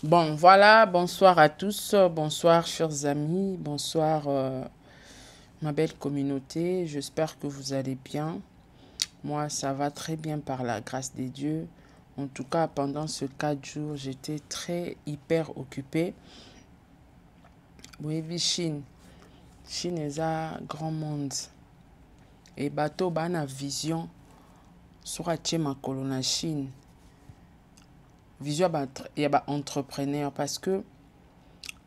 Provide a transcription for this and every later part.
Bon, voilà, bonsoir à tous, bonsoir chers amis, bonsoir ma belle communauté, j'espère que vous allez bien. Moi, ça va très bien par la grâce de Dieu. En tout cas, pendant ce 4 jours, j'étais très hyper occupée. Oui, Chine. Chine est un grand monde. Et bateau, bana vision sur la Chine. Vision, il y a entrepreneur parce que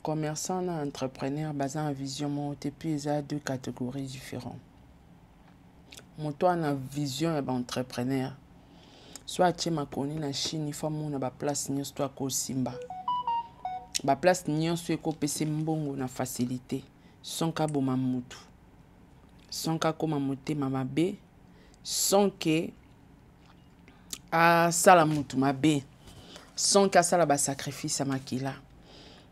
commerçant et entrepreneur basé en vision, et puis il y a deux catégories différentes. Moi, na vision et entrepreneur. Soit tu m'as connu na Chine, il faut mon ba place nyos toi ko simba. Ba place nyos ko pese mbongo na facilité. Sans ka boma mutu. Sans ka koma mote mama be. Sans que a sala mutu mabe. Sans ka sala ba sacrifice à makila.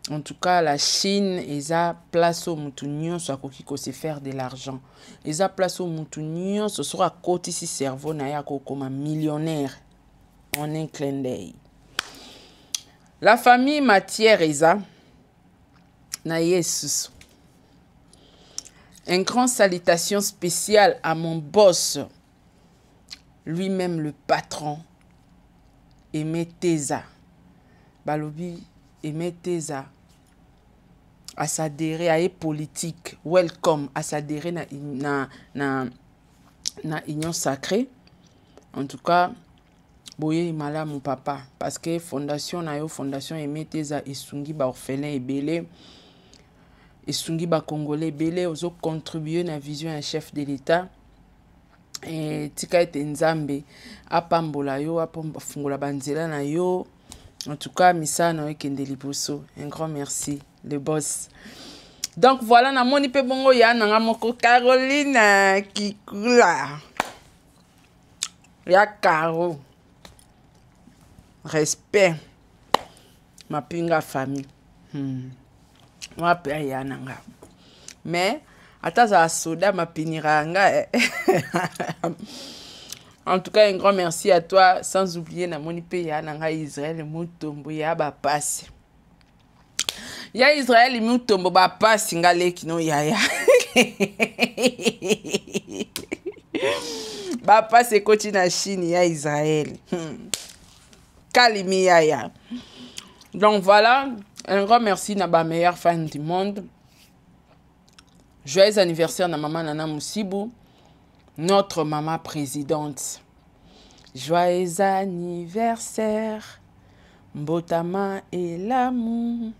En tout cas, la Chine, ils ont place au moutounion, soit qui se faire de l'argent. Ils ont place au moutounion, ce sera côté si cerveau n'a comme un millionnaire en un clin d'œil. La famille matière Eza na Jesus. Une grande salutation spéciale à mon boss, lui-même le patron, Aimé Teza. Balobi Aimé Teza. À s'adhérer à une politique, welcome, à s'adhérer na union sacrée. En tout cas, boye mala mon papa parce que fondation na yo fondation emeteza esungi ba orphelin ebele esungi ba congolais ebele ozo contribuer na vision un chef de l'état et tika ete nzambe apambola yo afungola banzela na yo. En tout cas, misana ekende liboso. Un grand merci, le boss. Donc voilà, na moni pe bongo ya nanga moko Caroline Kikula. Ya Caro. Respect. Ma pinga famille. Moi pe ya nanga. Mais ataza soda ma pinira nga. En tout cas, un grand merci à toi. Sans oublier na moni pe ya nanga Israël mutombo ya ba passe. Ya Israël mutombo ba passe ngale kino yaya. Ba passe koti na Chine ya Israël. Kalimi yaya. Donc voilà, un grand merci na ba meilleure fan du monde. Joyeux anniversaire na maman Nana Moussibou, notre maman présidente. Joyeux anniversaire, Mbotama et l'amour.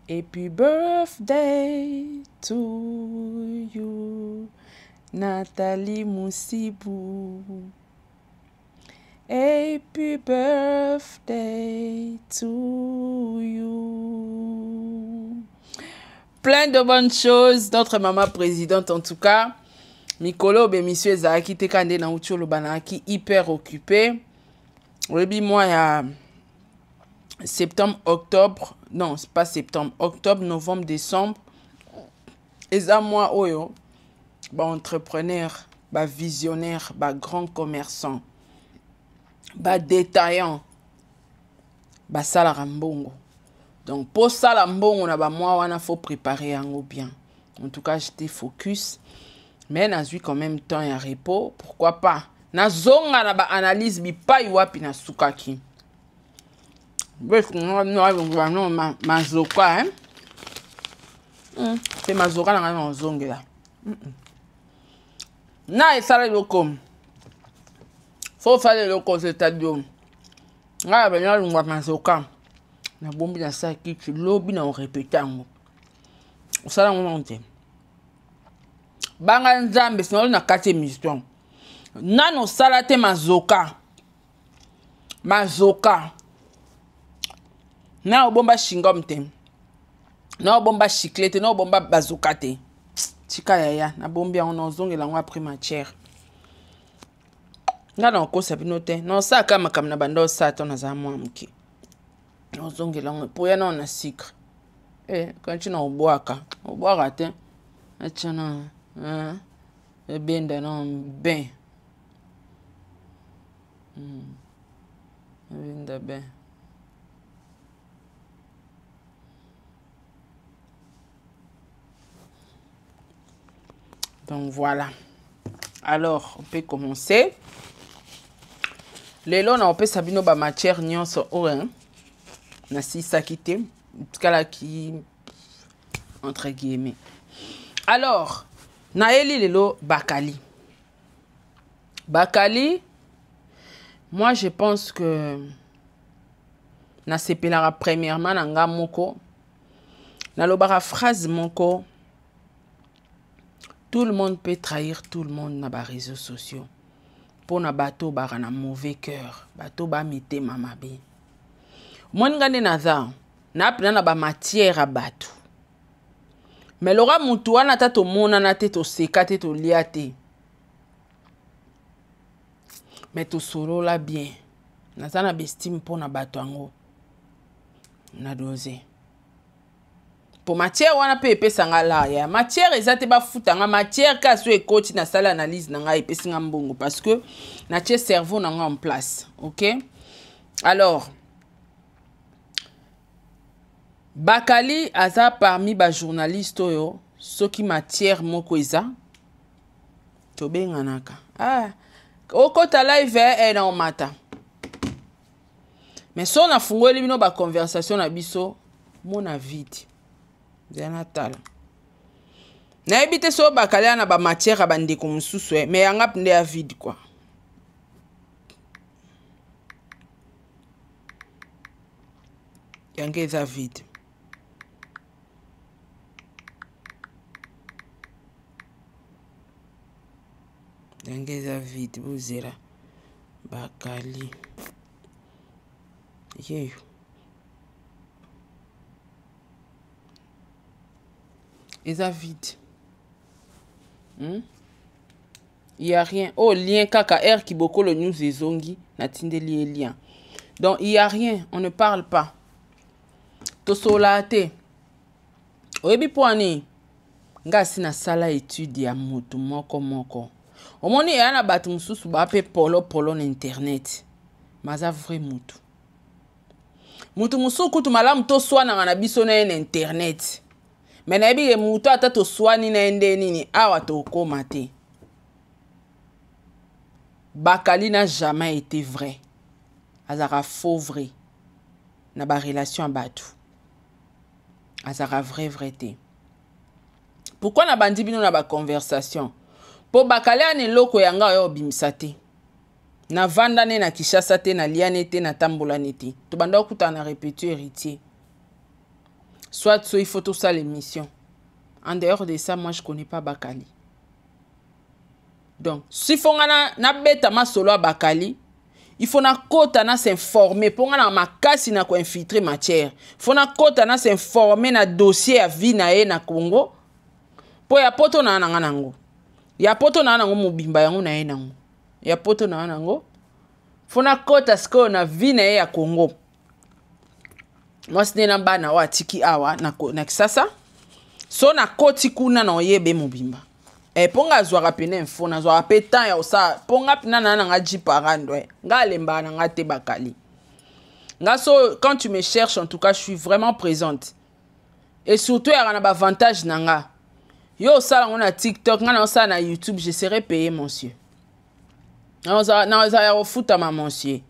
Happy birthday to you, Nathalie Moussibou. Happy birthday to you. Plein de bonnes choses, notre maman présidente en tout cas. Mikolo be monsieur Zaki te kande na ucholo banaki hyper occupé. Oui, moi il y a septembre, octobre, non, c'est pas septembre, octobre, novembre, décembre. Et ça moi oyo, ba entrepreneur, ba visionnaire, ba grand commerçant, ba détaillant, ba salarambongo. Donc pour salambongo na ba moi wana faut préparer yango bien. En tout cas, j'étais focus. Mais na zui quand même temps et repos, pourquoi pas? Na zonga na ba analyse bi pa iwapi na sukaki. Bref, non mazoka hein. C'est mazoka na ngana zonge là. Na esala loko. Faut faire le consultation. Nga ba na lungwa mazoka. Na bombi na saki ki lobi na on répéter ngo. Osala ngo banga nzambe sino na kati émission nano salate mazoka na obomba shingom te na obomba chiclete na obomba bazoka te tika yaya na bombi on ozongela ngo après matière nga na kosa bino te no saka makam na bando sata na za mwa mki ozongela ngo pour ya na sucre quand tu na obwaka te achana benda non ben. Benda ben. Donc voilà. Alors, on peut commencer. Lelo na opesa bino ba matière nyonso oyo na sisaki te kala ki entre guillemets. Alors, naeli lelo bakali. Bakali, moi je pense que na sepelara premièrement na nga moko na lobara phrase moko. Tout le monde peut trahir tout le monde na ba réseaux sociaux. Pour na bateau bara na mauvais cœur, bateau ba mete mamabe. Mon ngane naza, na apna na ba matière à bateau. Mais lora mutu wana ta to mona na te to seka te to liate. Mais to solo la bien. Naza na bestime pour na bateau ango. Na dosé. Pour matière wana pe epesa nga la ya matière ezate ba futa nga matière ka so ekoti na sala analyse na nga epesi nga mbongo parce que na tie cerveau na nga en place. OK? Alors Bakali aza parmi ba journaliste oyo soki matière moko eza to benganaka. Ah okota live na omata. Mais so na fungoli bino ba conversation na biso mona vide. Natal. Na ebite so bakali na ba matière a bande ko mususu mais yanga pende ya vide quoi. Yanga eza vide. Yanga eza vide bozera bakali. Yeyo. Eza vide. Il y a rien. Oh, lien kaka R qui beaucoup le news des zongi na tindeli lien. Donc il y a rien, on ne parle pas. To solate. Oyebi poani. Nga sina sala étude ya mutu moko. Omoni ya na batu mususu ba pe polo na internet. Maza vrai mutu. Mutu mususu kutu malamu to swana na biso na internet. Mais na ebi mutu ata to swani na ende nini awa to koma te. Bakali n'a jamais été vrai. Azara faux vrai. Na ba relation batu. Azara vrai te. Pourquoi na bandi bino na ba conversation? Po Bakali ane loko yanga yo bimisate. Na vanda ne na Kishasa te na liane te na tambola nete. To banda okuta na répéter héritier. Soit il faut tout ça l'émission. En dehors de ça, moi je connais pas Bakali. Donc, si faut na beta ma solo à Bakali, il faut na kota na s'informer pour na makasi na ko infiltrer matière. Faut na kota na s'informer na dossier à vie na e na Congo. Po ya poto na nango. Ya poto na nango mobimba yango na e nango. Ya poto na nango. Faut na kota sko na vie na e ya Congo. Moi c'est na bana wa tiki awa na kisasa. So na koti kuna na oyebe mobimba. Ponga zwara pene info na zwara petan ya osa ponga pina na nga jiparando nga lemba na nga te Bakali. Nga so quand tu me cherches en tout cas je suis vraiment présente. Et surtout il y a un avantage na nga. Yo sala ngona TikTok nga na sala na YouTube je serai payé monsieur. Na za refuta ma monsieur.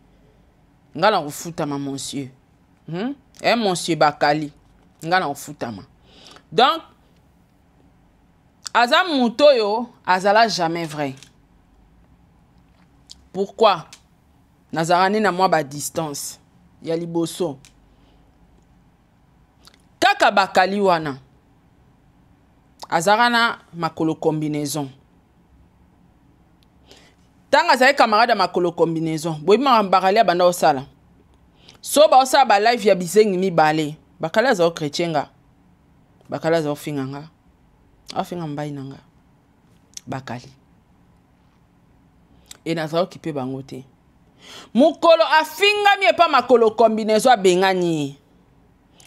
Nga na refuta ma monsieur. Monsieur Bakali. Nga na refuta ma. Donc Azam Mutoyo, azala jamais vrai. Pourquoi? Nazarane na moi ba distance. Ya liboso. Kaka Bakali wana. Azarana makolo combinaison. Tanga zaye camarade makolo combinaison. Boyi Bakali abanda osala. So ba osala ba live ya bizengi mi bale. Bakali azao chrétienga. Bakali azao finganga. Afinga mbai nanga Bakali et naza occupé bango te mukolo afinga mi pas makolo combinaison abengani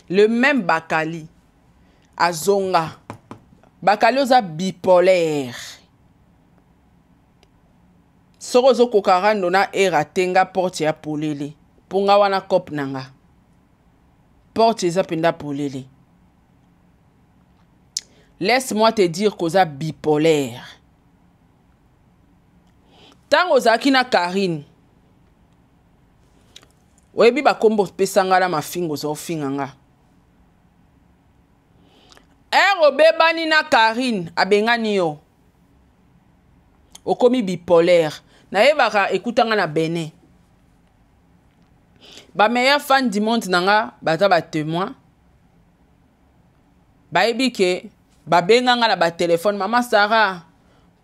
le même Bakali azonga Bakali oza bipolaire soko zo kokarando na era tenga porte ya polele ponga wana kop nanga porte eza penda polele. Laisse-moi te dire qu'on est bipolaire. Tango zaki na Karine. Oyebi ba kombo pesanga la mafingo zo finganga. Bebani na Karine abengani yo. Okomi bipolaire. Na yebaka ekutanga na Benin. Ba meilleur fan du monde nanga bata ba témoin. Ba yebi ke ba benganga na ba téléphone Mama Sarah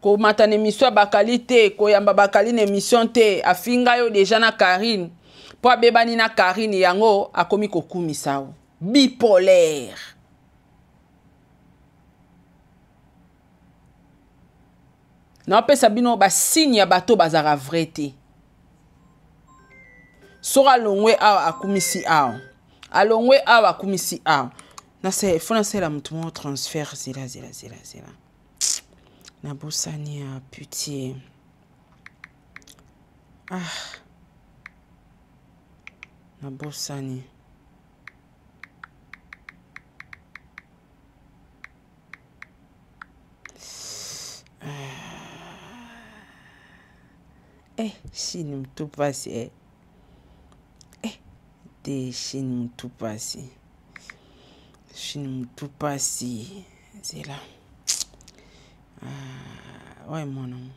ko matane émission ba qualité ko yamba ba qualité émission te afinga yo déjà na Karine. Po bebani na Karine yango akomi kokumisa o. Bipolaire. Na pesa bino ba signe ya bato bazara vrai te. Sora longwe awa akumisi awa. Alongwe awa akumisi awa. Na se fona se la mutu mo transfert zela. Na bosani ya pitié. Ah. Na bosani. Chine mtu pasi chine mtu pasi. Chine mtu pasi. C'est là. Ouais mon nom.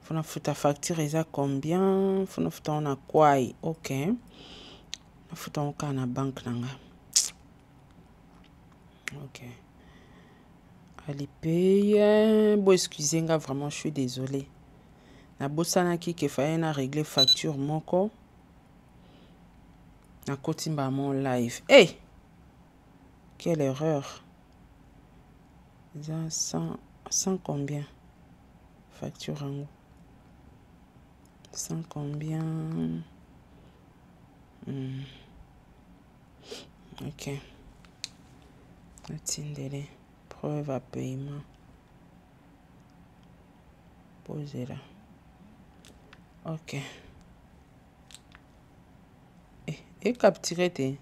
Faut na futa facture eza combien? Faut na futa on a quoi? OK. Na futa on ka na banque nanga. OK. Allez payer. Bon excusez-moi vraiment, je suis désolé. Na bosana ki ke faye na régler facture moko. Na kotimba mon live. Hey! Quelle erreur. 100 combien? Facture en haut. 100 combien? OK. Attendez. Preuve à paiement. Posez là. OK. Et capturer tes.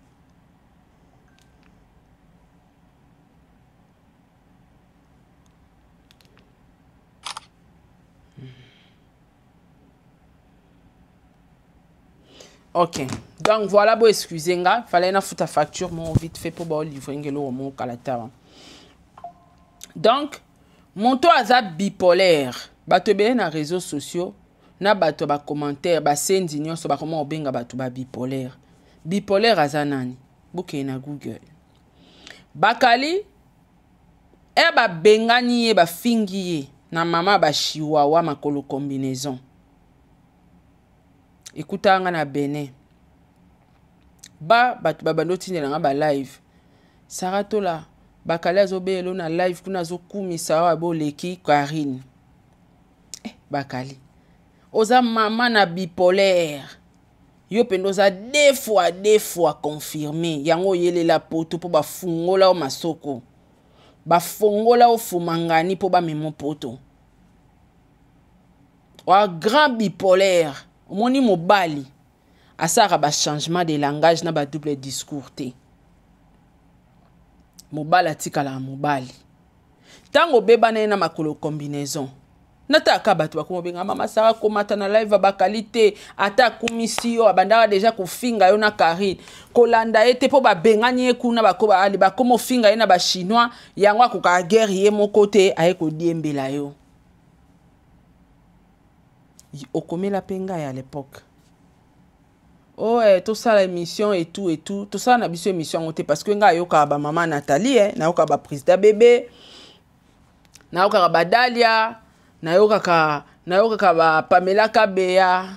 OK. Donc voilà, bon excusez-moi, fallait na foutre facture mon vite fait pour livrer ngelo mon kalata. Donc mon to aza bipolaire. Bato be na réseaux sociaux. Na bato ba commentaire ba sendi nyonso ba comment obenga bato ba bipolaire. Bipolaire azanani buke na Google. Bakali ba bengani ye ba fingi ye na mama ba chihuahua makolo combinaison. Écoutanga na Benin. Bato babandoti nanga ba live. Saratola Bakali azobelo na live kuna zokumisa wa bo leki Karine. Bakali oza mama na bipolaire yo pendoza deux fois confirmé yango yele la poto po ba fungola o masoko ba fongola o fumangani po ba memo poto wa grand bipolaire omoni mobali asaka ba changement de langage na ba double discours te mobali atikala mobali tango beba na makolo combinaison nata akabatu bakoma benga Mama Sarah komata na live ba qualité ata kumisi yo abandaka déjà kofinga yo na Karine kolanda ete po ba bengani ekuna bakoba ali bakoma finga ye na ba chinois yango akoka guerre ye moko te aye ko diembela yo okomela penga ya l'époque. Tout ça l'émission et tout tout ça na biso émission ngote parce que nga yoka ba maman Nathalie na yoka ba président bébé na yoka ba Dalia na yoka ba Pamela Kabeya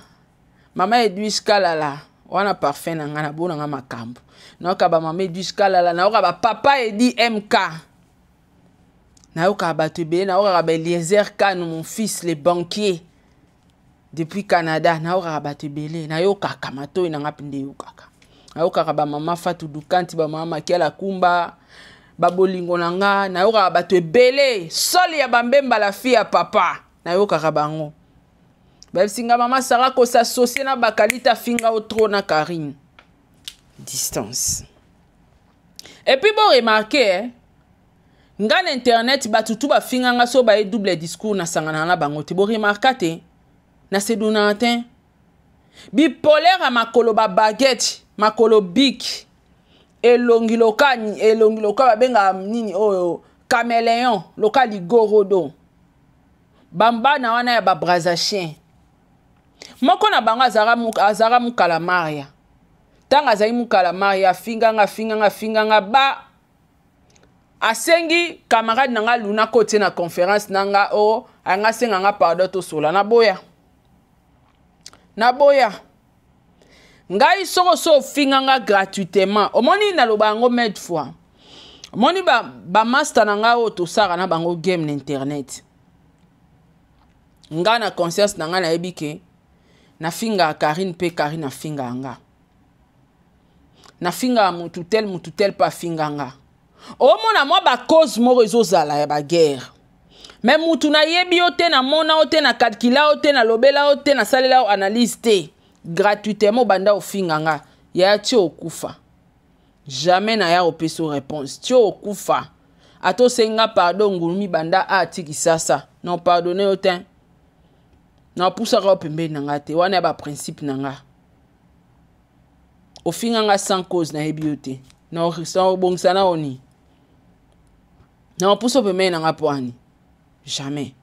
mama Edwige Kalala wana parfait na nga na bona nga makambo na yoka ba mama Edwige Kalala na yoka ba papa Edi MK na yoka ba tebe na yoka ba Eliezer Kanu mon fils le banquier depuis Canada na yoka ba tebele na yoka kamato na nga pinde yoka na yoka ba mama Fatou Dukanti ba mama Kiala Kumba babolingo nanga na yoka bato ebele soli ya bambemba la fille ya papa na yoka bango ba singa Mama Sarah ko s'associer na bakalita finga au trop na Karine distance. Et puis bon remarquer nga internet batutu ba finga nga so ba double discours na sangana na bango te bo remarquer te na sédonatin bipolaire à makolo ba baguette makolo bik elongi loka babenga nini oyo caméléon loka ligorodo bamba na wana ya ba brazachien moko na bango azara mukala maria tanga zai mukala maria finganga ba asengi camarade nanga luna kote na conférence nanga o anga senga nga pardon to sola na boya ngai so finganga gratuitement omoni na lobango med fois omoni ba master nanga o to sara na bango game na internet nga na conscience nanga na ebike na finga Karine pe Karine na finga anga na finga mutu tel pa finga nga omona moi ba cause mo réseau zala ya ba guerre mais mutu na yebi ote na mona ote na calcula ote na lobela ote na salela analyse te gratuitement banda ofinga nga ya ti okufa jamais na ya opeso réponse ti okufa ato senga pardon ngulumi banda atiki sasa non pardonner ote na pousa ka pembeni na nga te wana ba principe na nga ofinga nga sans cause na yebi ote na obongisa na oni na pousa pembeni na nga poani jamais.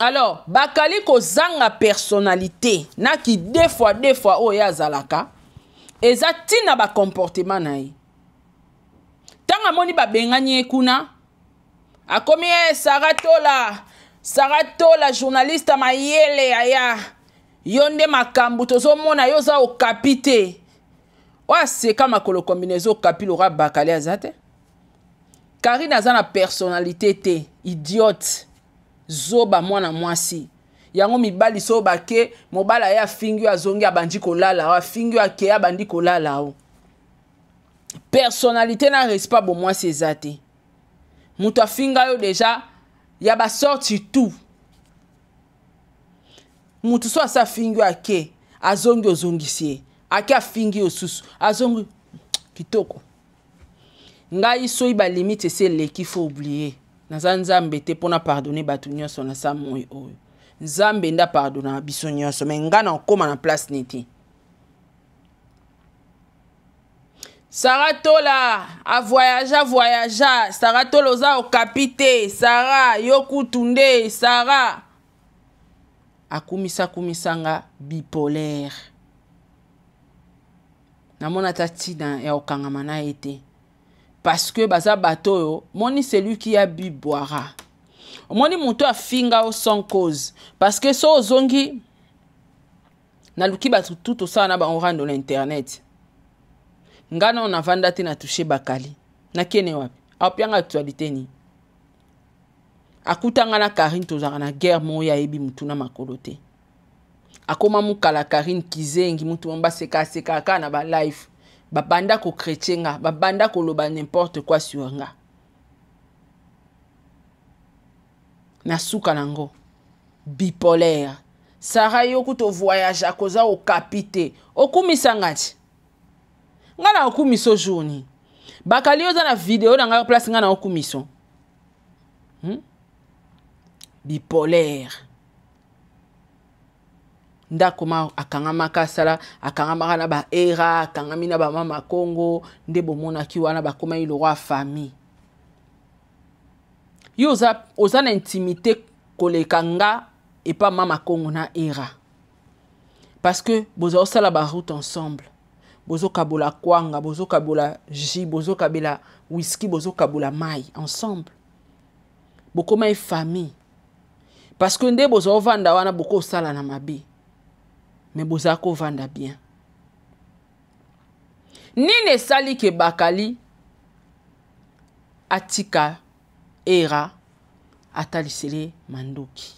Alors, bakali ko zanga personnalité na ki deux fois oya zalaka eza tina ba comportement na ye. Tanga moni ba benganye kuna akomi Saratola journaliste mayele aya yonde makambu tozo mona yoza o kapite wa seka makolo combinaison kapilo ra bakali azate Karine aza na personnalité te idiote zoba mwana mwasi yango mibali so bake mobala ya fingi azongi abandi kolala wa fingi ake abandi kolala o personnalité na respect bo mwasi ezate mutu afinga yo deja ya ba sorti tout mutu so asa fingi ake azongi ozongisie ake afingi osusu azongi kitoko ngai so iba limite c'est le qu'il faut oublier naza nzambe te pona pardonner batu nyonso na sa moyi oyo nzambe nda pardonna biso nyonso mais nga na okoma na place neti Saratola a voyagea Saratola oza o kapite Sara yokutunde Sara akumisanga bipolaire namona tatina ya okangama na ete parce que baza bato yo moni celui qui a bu boira moni muto a finga au sans cause parce que so zongi na luki batu tout ça na ba on rando na internet ngana on avanda te na toucher bakali na kene wapi apianga actualité ni akutanga na Karine tozaka na guerre mo ya ebi mutu na makolote akoma mukala Karine kizengi mutu mba seka kana ba live babanda ko chrétienga babanda ko loba n'importe quoi sur nga na suka nango bipolaire Sara yoku to voyage akoza o kapite okumisa ngati ngana okumiso journée bakali oza na vidéo na nga place ngana okumiso bipolaire ndakoma akanga makasala akanga makana ba era akanga mina ba mama Congo nde bomona ki wana bakoma ile roi famille yo oza na intimité koleka nga et pas mama Congo na era parce que bozo osala ba route ensemble bozo kabola kwanga bozo kabola ji bozo kabela whisky bozo kabola mai ensemble bokoma e famille parce que nde bozo vanda wana boko sala na mabe mais bozako vanda bien nine sali ke bakali atika era atalisele mandoki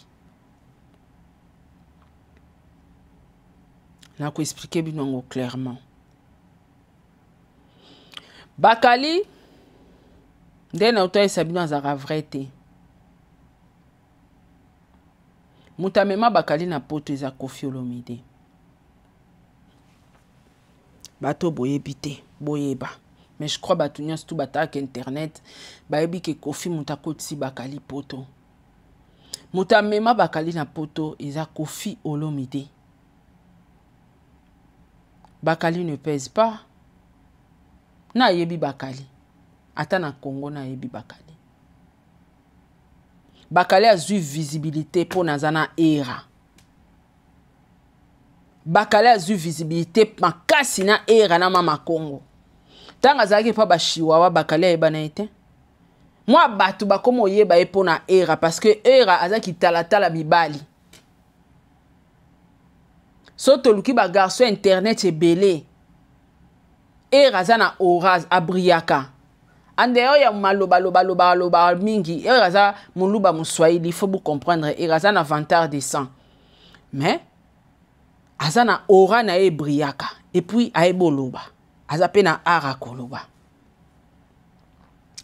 na ko expliquer binongo clairement bakali nde na oto esabino azaka vrai te mutamema bakali na poto eza Koffi Olomide bato boyebi te boyeba mais je crois bato nyonso tu bataka internet bayebi ke Koffi mutakotisi bakali poto Mutamema bakali na poto eza Koffi Olomide. Bakali ne pèse pas. Na yebi bakali. Ata na Congo na yebi bakali. Bakali a eu visibilité pour nazana era. Bakali a eu visibilité makasi na era na mama Congo. Tanga zaki pa ba chiwawa bakali a na ete. Moi batu ba komo yeba epo na era parce que era azaki talatala bibali. Soto luki ba garçon internet ebele. Era zana oraz abriaka. Andeo ya maloba mingi. Era za muluba muswahili, il faut vous comprendre. Era zana avantage de sang. Mais azana ora na ebriaka. Et puis aeboloba. Azape na ara koloba.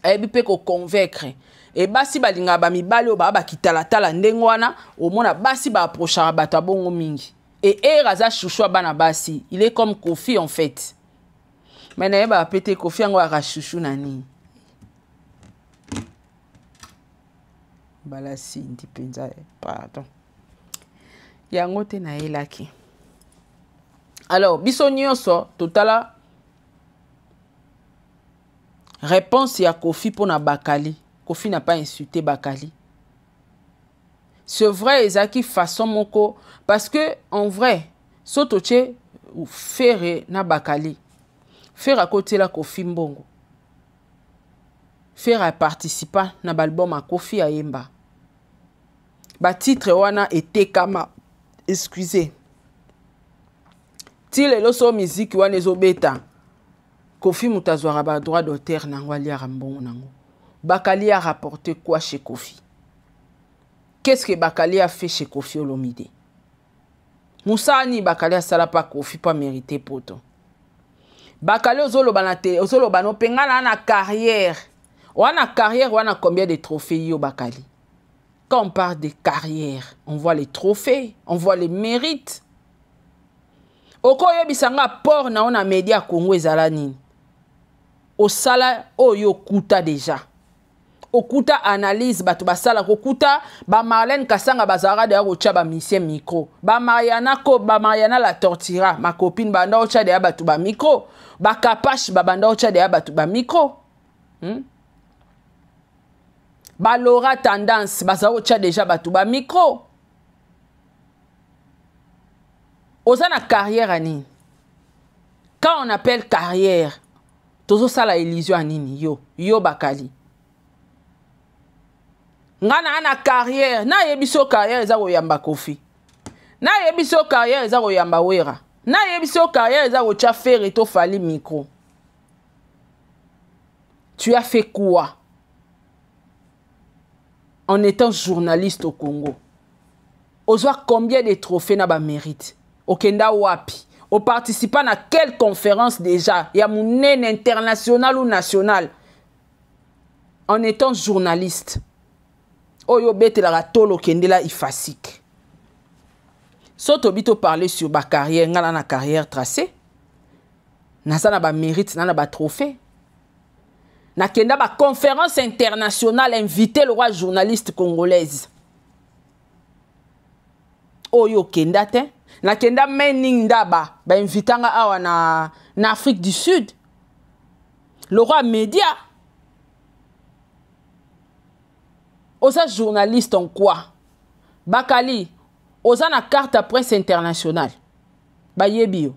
Ayebi pe ko convaincre. Et basi balinga ba mibali ba kitala tala ndengwana omona basi ba approchera bato abongo mingi. Et eraza chouchou bana basi, il est comme Koffi en fait. Mais na ba pété Koffi ngo ara chouchou nani. Balasi ndipenza pardon. Yango te na elaki. Alors biso nyonso totala réponse ya Koffi pour na bakali. Koffi n'a pas insulté bakali. C'est vrai, ezaki façon moko. Parce que, en vrai, sotoche ou faire na bakali. Faire à côté la Koffi mbongo. Faire à participer na l'album à Koffi Ayemba. Ba titre wana ete kama. Excusez. Tile loso musique wana ezobeta. Koffi mutazwara ba droit d'auteur nango ali arambongo nango. Bakali a rapporté quoi chez Koffi? Qu'est-ce que Bakali a fait chez Koffi Olomide? Moussani Bakali a sala pas Koffi pas mérité poto. Bakali ozoloba na te, ozoloba no pengana na carrière. Wana carrière, wana combien de trophées yo Bakali? Quand on parle de carrière, on voit les trophées, on voit les mérites. Oko yebisanga port na ona média Congo ezala nini? Au sala oyo kuta déjà. Okuta analyse batu basala kokuta ba Marlène Kasanga bazara de rocha ba misien micro ba Mariana la tortira ma copine banda ocha de batu ba micro ba Kapache ba banda ocha de batu ba micro ba Laura tendance bazara ocha déjà batu ba micro ozana carrière ani. Quand on appelle carrière tozo sala illusion anini yo Bakali. Ngana ana carrière na yebiso carrière eza koyamba Koffi na yebiso carrière eza koyamba Wera na yebiso carrière eza kocha faire to fali micro. Tu as fait quoi en étant journaliste au Congo? Ozwa combien de trophées na ba mérite? Okenda wapi? O participant à quelle conférence déjà? Ya munene international ou national en étant journaliste? Oyo bete la tolo kendela ifasik. Soto bito parler sur ba carrière, ngala na carrière tracée. Nasa na ba mérite, na ba trophée. Na kenda ba conférence internationale invité le roi journaliste congolaise. Oyo kenda te. Na kenda mening ndaba ba invitanga awa na Afrique du Sud. Le roi média. Osa journaliste en quoi? Bakali, osa na carte à presse internationale. Ba yebio.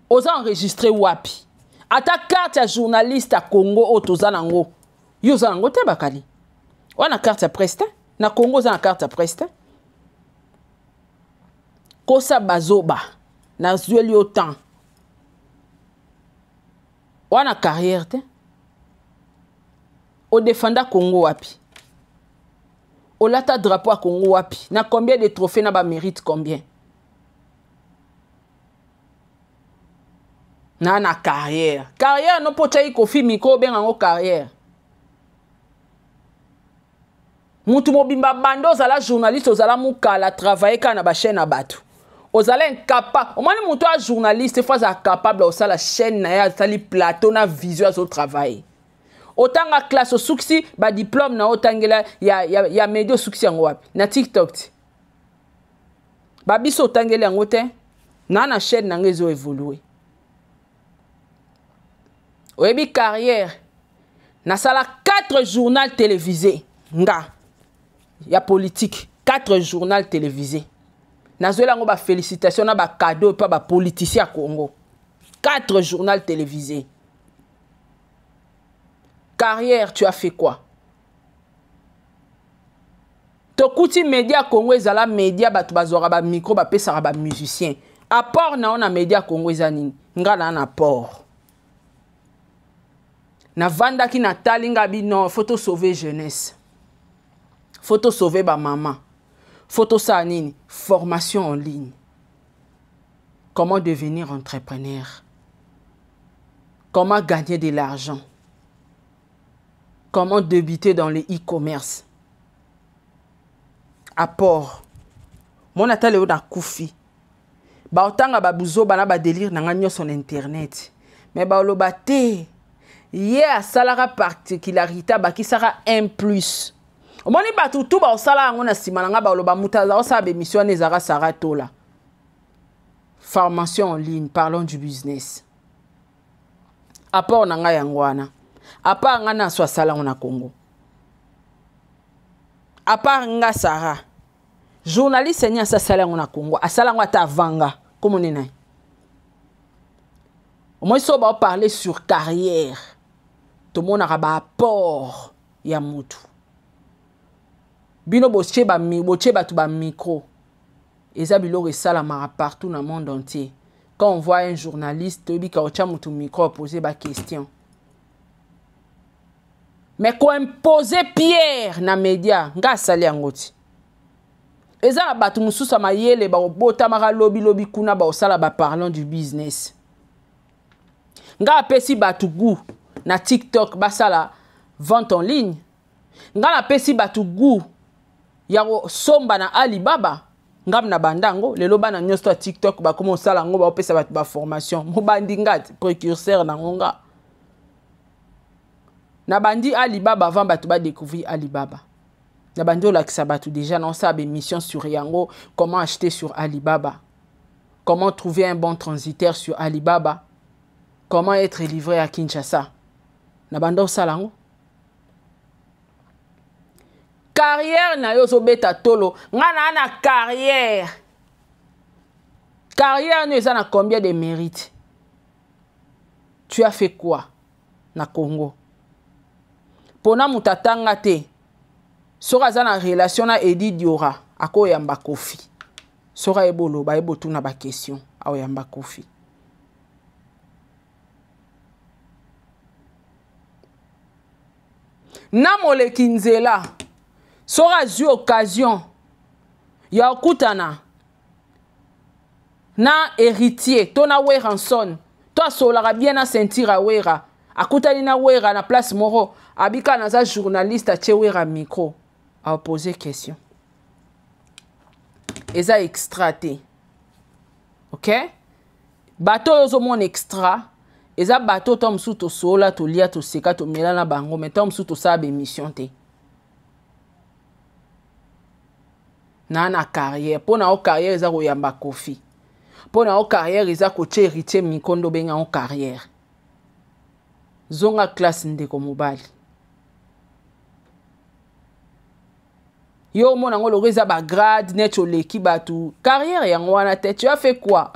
Osa enregistré wapi? Ata carte à journaliste à Congo o toza nango. Yo za nango te Bakali. Wana carte à presse te? Na Congo za na carte à presse te? Kosa bazoba. Na zueli autant. Wana carrière te? O défenda Congo wapi? O lata drapeau à Congo wapi? Na combien de trophées na ba mérite combien? Na carrière. Carrière non pocha yi Koffi miko ben en carrière. Mutu mobimba bando zala journaliste ozala mukala travailler kana ba chaîne abatu. Ozala incapable. O mani mutu a journaliste fois capable o sala chaîne na ya sali plateau na vision à son travail. Otanga classe au succès, ba diplôme na otangela ya média succès yango wapi na TikTok ti. Ba biso otangela yango te na chaîne na ngezo évoluer. Oyebi carrière na sala 4 journaux télévisés nga ya politique 4 journaux télévisés. Nazoela ngo ba félicitations na ba cadeau pa ba politicien Congo. 4 journaux télévisés. Carrière, tu as fait quoi? Tokuti média Congo ezala média batu bazora ba micro ba pesa ba musicien. Apport na on a média Congo ezani nga na apport. Na vanda ki na talinga bi non, faut sauver jeunesse. Faut sauver ba maman. Faut ça nini, formation en ligne. Comment devenir entrepreneur? Comment gagner de l'argent? Comment débuter dans le e-commerce? Apport. Mon atale o na kufi. Ba otanga ba buzo bana ba délire na ngagno son internet. Mais ba oloba te. Ye a salara particularité ba ki sara 1+. Omoni ba tout ba osala ngo na sima nga ba oloba mutaza o sa be mission ezara sara tola. Formation en ligne, parlons du business. Apport na nga yangwana. À part nga na so sala na Congo. À part nga Sara. Journaliste nya sa sala na Congo. Asala nga ta vanga. Comment nena? Au moins so ba parler sur carrière. Tout monde a ba apport ya mutu. Bino boche ba tu ba micro. Eza biloko sala mara partout dans le monde entier. Quand on voit un journaliste, il ka ocha mutu micro poser ba question. Mais qu'on impose Pierre na média, nga sali angoti. Eza la batu mususa mayele ba obota mara lobby kuna ba osala ba parlant du business. Nga apesi batu gu na TikTok ba sala vente en ligne. Nga apesi batu gu ya somba na Alibaba. Nga na bandango lelo bana nyosto TikTok ba komo osala ngo ba opesa batu ba formation. Mo bandi ngati précurseur na ngonga. Na bandi Alibaba avant batu ba découvrir Alibaba. Na bandi o lakisa batu déjà non ça be mission sur yango, comment acheter sur Alibaba. Comment trouver un bon transitaire sur Alibaba. Comment être livré à Kinshasa. Na bandi o salango. Carrière na yo so beta tolo, nga na carrière. Carrière nous ça na combien de mérites? Tu as fait quoi na Congo? Pona mutatanga te sora za na relation na Edi Diora ako yamba kofi sora ebolo ba ebotu na ba question awo yamba kofi na moleki nzela sora zu occasion ya okutana na héritier tona weranson to solara bien na sentir awera akutani na wera na place moro abika na za journaliste atie wera micro a poser question eza extra te ok bato yozo mon extra eza bato to msu to sola to lia to seka to mela na bango mais to msu to sa be mission te na carrière pona o carrière eza ko yamba kofi pona o carrière eza ko che héritier mikondo benga o carrière zonga classe ndeko mobali yo mona ngolo reza ba grade neto leki batu carrière yango wana te tu as fait quoi?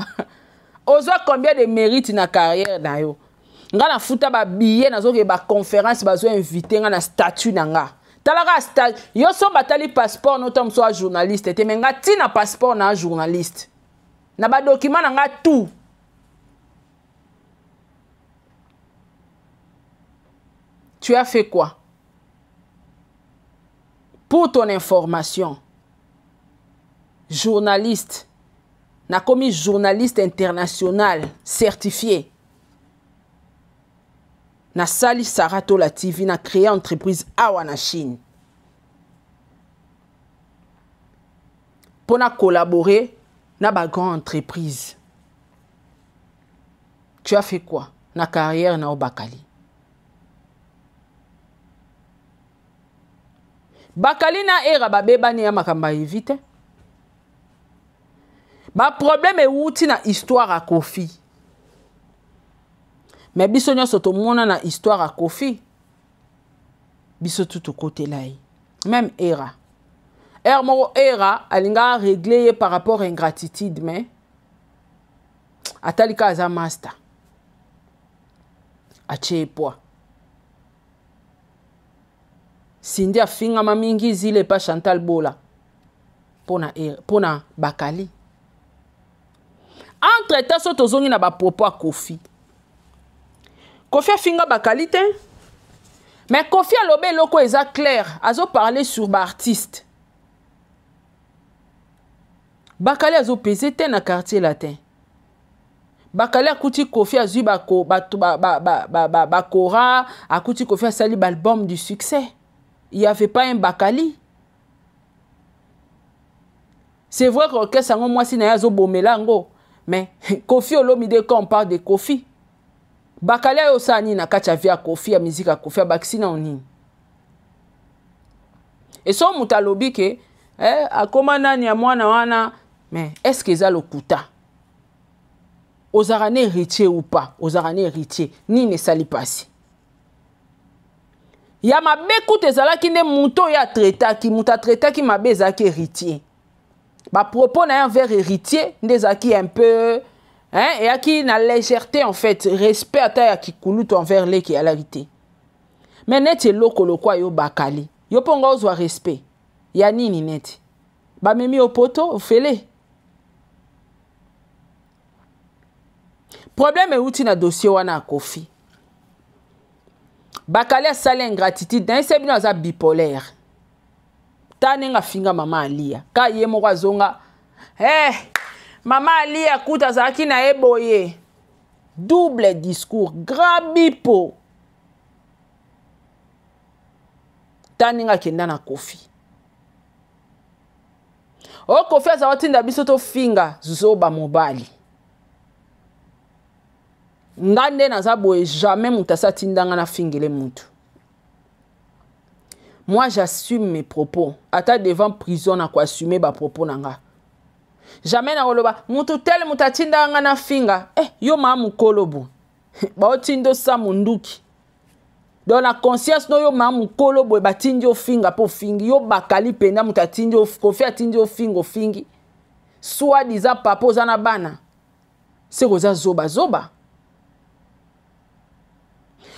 Ozo combien de mérites na carrière na yo nga na futa ba billet na zo ke ba conférence bazo inviter nga na statut na nga talaka statut yo so batali passeport no tom so journaliste te menga ti na passeport na journaliste na ba document na nga tout. Tu as fait quoi? Pour ton information, journaliste, n'a commis journaliste international certifié. Na sali Sarato la TV, na créé entreprise awa na Chine. Pour na collaborer, na ba grande entreprise. Tu as fait quoi? Na carrière na Obakali. Bakali na era babeba ni ya makamba éviter. Ba problème est outi na histoire à Kofi. Mais biso nyonso to mona na histoire à Kofi. Biso tout au côté là. Même era. Era alinga réglé par rapport à ingratitude mais atalika aza master. Ache poa. Cindy a finga mamingi zile pa Chantal Bola. Pona Bakali. Entre temps so tozongi na ba propos a Kofi. Kofi a finga Bakali te. Mais Kofi a lobé loko eza clair. Azo parler sur ba artiste. Bakali azo pesé te na quartier latin. Bakali akuti Kofi a zui bakora, akuti Kofi a sali l'album du succès. Il n'y avait pas un Bakali. C'est vrai que ça moi si na yazo bomelango, mais Kofi olomide quand on parle de Kofi. Bakali a osani na kacha via Kofi a musique a Kofi a baksina oni. Et so mutalobi ke akoma nani ya mwana wana, mais est-ce que ça le kuta? Ozarane héritier ou pas, ozarane héritier, ni ne sali pasi. Ya mabe koute ezalaki nde muto ya traitaki, muta traitaki mabe ezalaki héritier. Ba propos na envers héritier, nde ezalaki un peu, et yaki na légèreté en fait, respect ata ya kikulutu envers les qui a la vérité. Mais neti loko lokwa yo Bakali, yo ponga ozwa respect. Ya nini neti? Ba memi opoto, fele. Problème est outi na dossier wana Kofi. Bakali a sali ingratitude dans ese bino aza bipolaire. Tane nga finga mama Alia. Ka ye moko azonga. Mama Alia kuta zaki na eboye. Double discours. Grand bipo. Tane nga kenda na Kofi. O Kofi azawatinda biso to finga zoba mobali. Ngande naza boye jamais mutasa tindanga na fingele mutu. Moi j'assume mes propos. Ata devant prison na ko assumer ba propos nanga. Jamais na koloba mutu tel mutatindanga na finga. Yo ma mukolobo. Ba otindo sa munduki. Dans la conscience no yo ma mukolobo ba tindio finga po fingi yo Bakali penda mutatindio Kofi atindio fingo fingi. Soit disant papa ozana bana. C'est koza zoba zoba.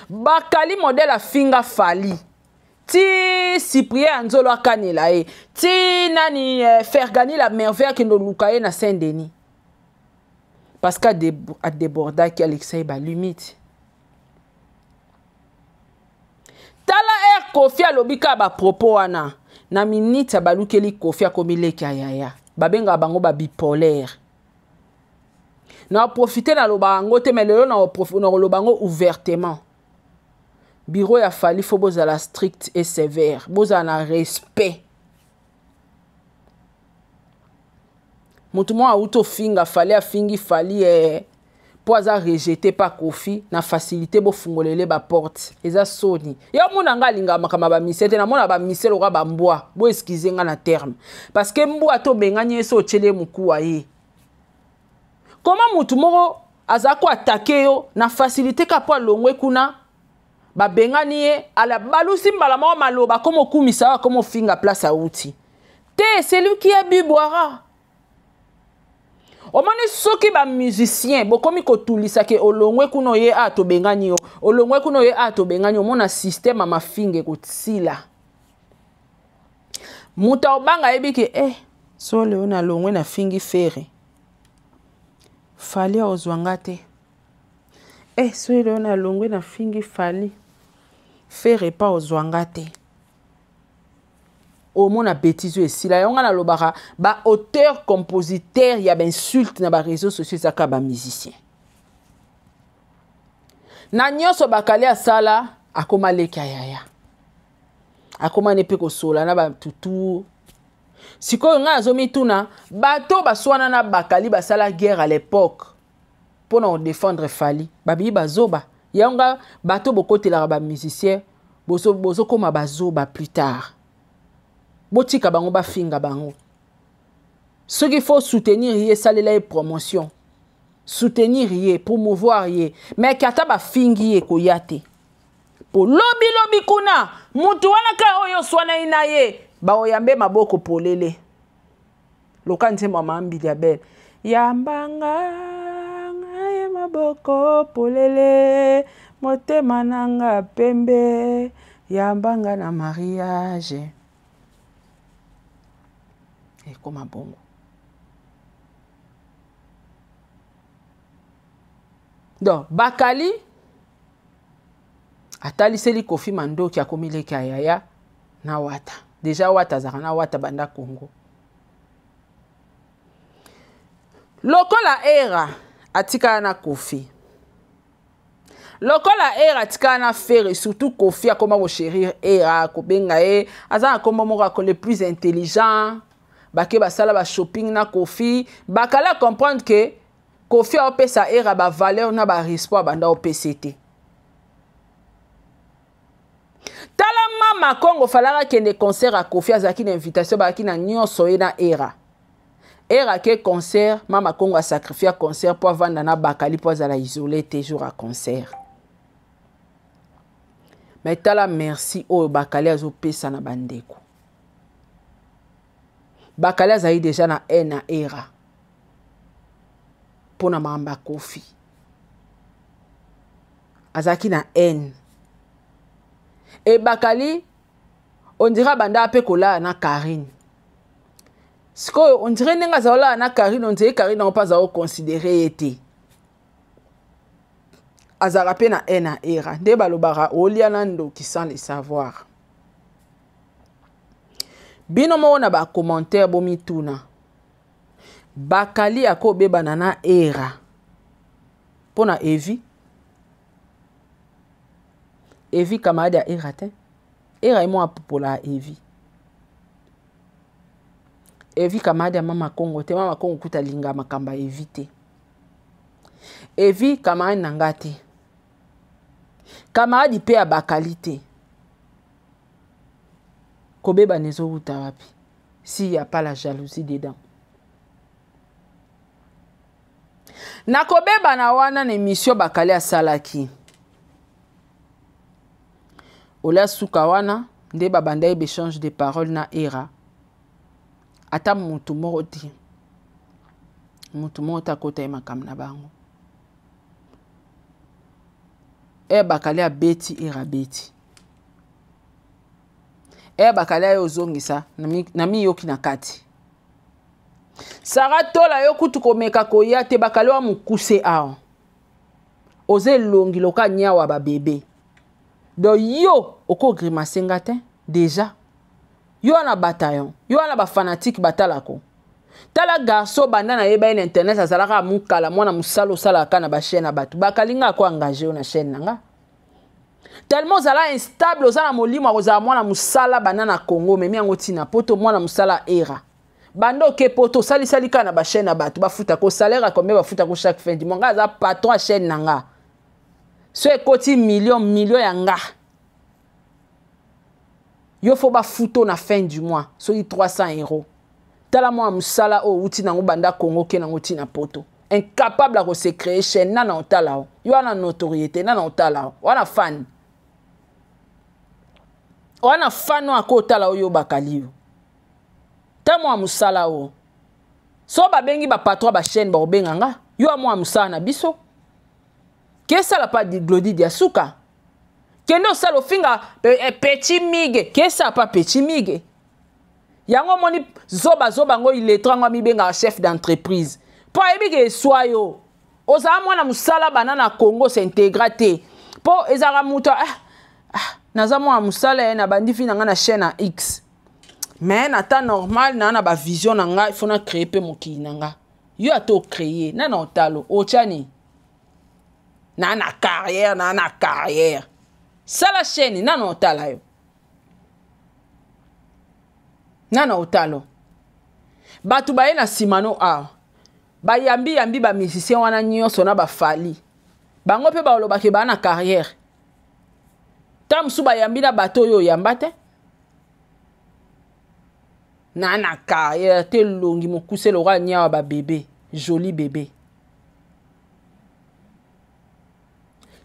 Bakali modèle a finga fali. Ti Cyprien Anzolo akanela e. Ti nani Fergani la merveille qui no lukaye na Saint-Denis. Parce qu'à déborda qui Alexei ba limite. Tala Kofi a lobika ba propos wana. Na minute balukeli Kofi a komile kayaya. Babenga bango ba bipolaire. Na profiter na lobango te mais lelo na lobango ouvertement. Bureau ya fali faut bozala strict et sévère. Bozala respect. Mutumo a uto finga fali a fingi fali poza rejeté par Kofi na facilité bo fungolele ba porte. Eza soni. Ya mona nga linga makama ba misete na mona ba miselo ka ba mbwa. Bo excuser nga na terme. Parce que mbwa to benganye so chele mukuwa ye. Comment mutumo azako attaquer yo na facilité ka po longwe kuna ba bengani ye ala balusi mbala ma maloba comme okumisa comme finga place à outil. C'est lui qui a bu boira. O mani soki ba musicien bo komi ko tulisa ke olongwe kuno ye a to bengani yo olongwe kuno ye a to bengani yo mona système ma finge ko tsila. Muta obanga ebike so le na longwe na fingi fere. Fali ozwangate. So le na longwe na fingi fali. Faire pas aux ouangate. Au moins, na bêtise ici. Là, on a le bara. Ba auteur, compositeur, il y a ben insulte na ba réseaux sociaux, ça ka ba musicien. Na nyoso bakali a sala, akoma le kayaya. Akoma ne pe ko sola na ba tutu. Siko nga azomi tuna, bato baswana na bakali basala guerre à l'époque. Pour nous défendre Fali. Babi bazoba. Yanga bateau bokote la ba musicien bozo koma bazoba plus tard. botika bango ba finga bango. Ce qu'il faut soutenir yé salela et promotion. Soutenir yé, promouvoir yé. Mais kata ba fingi yé koyate. Po lobi kuna, mutu wana ka oyo swana ina ye, ba oyambe maboko polele. Loka nse mama ambili ya bel. Yambanga ngaye maboko polele, motema nanga pembe, yambanga na mariage. Et comme un bongo. Donc, Bakali, atali seli Kofi Mando qui a commis les kayaya, na wata. Déjà wata zara wata banda Congo. Lokola era atika na Kofi. Lokola era atika na faire surtout Kofi a comment chérir era kobenga e azana comment mora ko le plus intelligent bake basala ba shopping na Kofi bakala comprendre que Kofi a opé sa era ba valeur na ba respect banda OPCT. Tala mama Congo falara kende concert a Kofi azaki na invitation ba ki na nyonso e na era. Era ke concert, mama Congo a sacrifié concert pour vendre na Bakali pour la isoler toujours à concert. Mais tala merci au Bakali azo pesa na bandeko. Bakali azayi déjà na na era. Pour na mamba Kofi. Azaki na N. Et Bakali, on dira banda ape kola na Karine. On dirait que Zaola na Karine, on dirait que Karine n'a pas à considérer été. Azarape na ena era. De balobara olianando qui sans le savoir. Bino mo na ba commentaire bomi tuna. Bakali akobe banana era. Pona Evi. Evi kamada era te. Era imo apopola Evi. Evi kamada mama Congo te mama Congo kuta linga makamba evite. Evi kamada nangate. Kamada pe a Bakali. Kobeba nezo uta wapi. S'il n'y a pas la jalousie dedans. Na kobeba na wana ne mission Bakali a salaki. Ola suka wana nde babanda ebe échange de paroles na era. Ata mutu moroti. Mutu morota kota e makam na bango. E Bakali a beti era beti. E Bakali a ozongisa na mi yoki na kati. Sara tola yo kutu komeka koya te Bakali wa mukuse ao. Oze longi loka nyawa ba bébé. Do yo oko grimasenga te déjà. Yo na bataillon, yo na ba fanatique batalako. Tala garçon banda na yeba na internet azalaka mukala mwana musalo sala kana ba chaîne batu. Bakalinga ko engagé na chaîne nanga. Tellement zala instable ozana molimo ozala mwana musala banda na Congo memi angoti na poto mwana musala era. Bando ke poto sali sali kana ba chaîne batu ba futa ko salaire combien ba futa ko chaque fin du mois za patron a chaîne nanga. So ekoti million yanga. Yo faut ba futo na fin du mois, so 300 €. Tala moi musala o uti na banda Congo ke na ngoti na poto. Incapable à se créer chaîne na na otala. Yo ana notoriété na na otala. Wana fan. Wana fan no akota la yo Bakali. Ta moi musala o. So ba bengi ba patron ba chaîne ba obenganga. Yo moi musala na biso. Qu'est-ce la pas de Glody Diasuka? Kendo salo finga petit mige. Qu'est-ce pas petit mige? Yango moni zoba ngo il est trango mi benga chef d'entreprise. Po ebige soyo. Oza mwana musala banana Congo s'intégraté. Po ezara muto naza mwana musala na bandi fina nga na chaîne à X. Mais na temps normal na ba vision na nga il faut na créer pe mokili na nga. Yo ato créer na na otalo ochani. Na carrière. Ça la chaîne, na otala yo. Na otalo. Batu baye na simano a. Ba yambi ba musicien wana nyonso na ba fali. Bango pe ba oloba ke ba na carrière. Tam su ba yambi na bato yo yambate. nana carrière te longi mokuse le roi nya ba bébé joli bébé